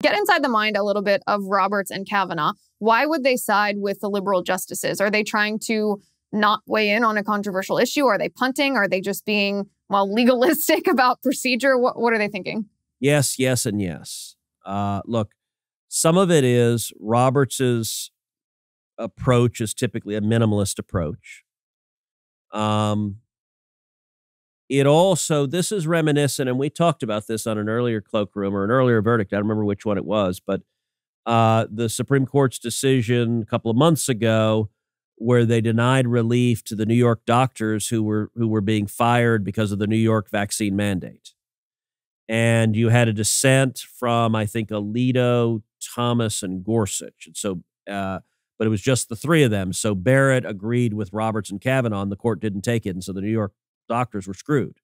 get inside the mind a little bit of Roberts and Kavanaugh. Why would they side with the liberal justices? Are they trying to not weigh in on a controversial issue? Are they punting? Are they just being, well, legalistic about procedure? What are they thinking? Yes, yes, and yes. Look, some of it is Roberts's approach is typically a minimalist approach. It also, this is reminiscent, and we talked about this on an earlier cloakroom or an earlier verdict. I don't remember which one it was, but the Supreme Court's decision a couple of months ago where they denied relief to the New York doctors who were being fired because of the New York vaccine mandate. And you had a dissent from, I think, Alito, Thomas, and Gorsuch. And so, but it was just the three of them. So Barrett agreed with Roberts and Kavanaugh, and the court didn't take it. And so the New York doctors were screwed.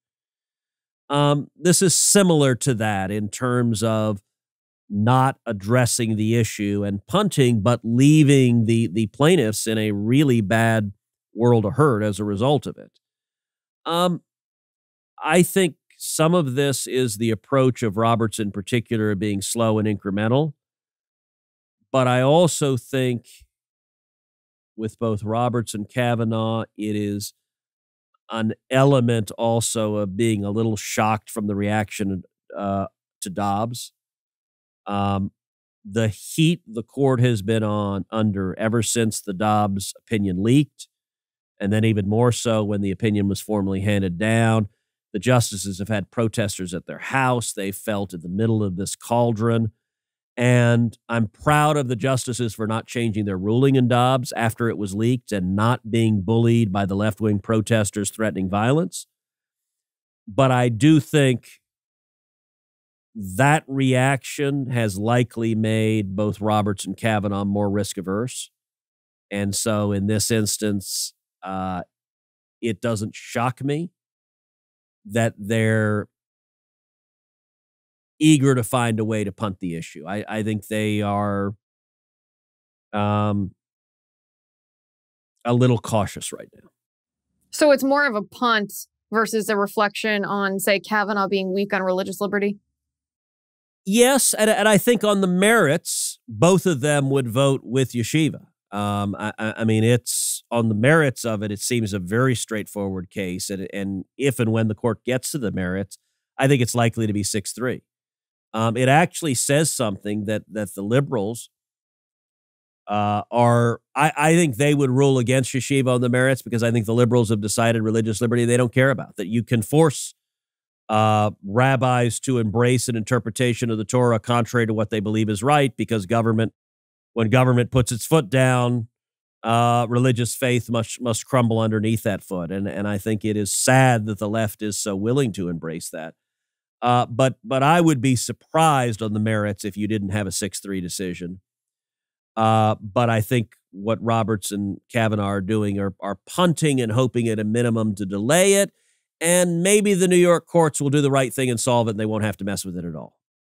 This is similar to that in terms of not addressing the issue and punting, but leaving the plaintiffs in a really bad world of hurt as a result of it. I think some of this is the approach of Roberts in particular being slow and incremental. But I also think with both Roberts and Kavanaugh, it is an element also of being a little shocked from the reaction to Dobbs. The heat the court has been under ever since the Dobbs opinion leaked, and then even more so when the opinion was formally handed down. The justices have had protesters at their house. They felt in the middle of this cauldron. And I'm proud of the justices for not changing their ruling in Dobbs after it was leaked and not being bullied by the left-wing protesters threatening violence. But I do think that reaction has likely made both Roberts and Kavanaugh more risk-averse. And so in this instance, it doesn't shock me that they're eager to find a way to punt the issue. I think they are a little cautious right now. So it's more of a punt versus a reflection on, say, Kavanaugh being weak on religious liberty? Yes, and I think on the merits, both of them would vote with Yeshiva. I mean, it's on the merits of it, it seems a very straightforward case. And if and when the court gets to the merits, I think it's likely to be 6-3. It actually says something that the liberals I think they would rule against Yeshiva on the merits because I think the liberals have decided religious liberty they don't care about, that you can force rabbis to embrace an interpretation of the Torah contrary to what they believe is right because when government puts its foot down, religious faith must crumble underneath that foot. And I think it is sad that the left is so willing to embrace that. But I would be surprised on the merits if you didn't have a 6-3 decision. But I think what Roberts and Kavanaugh are doing are punting and hoping at a minimum to delay it. And maybe the New York courts will do the right thing and solve it, and they won't have to mess with it at all.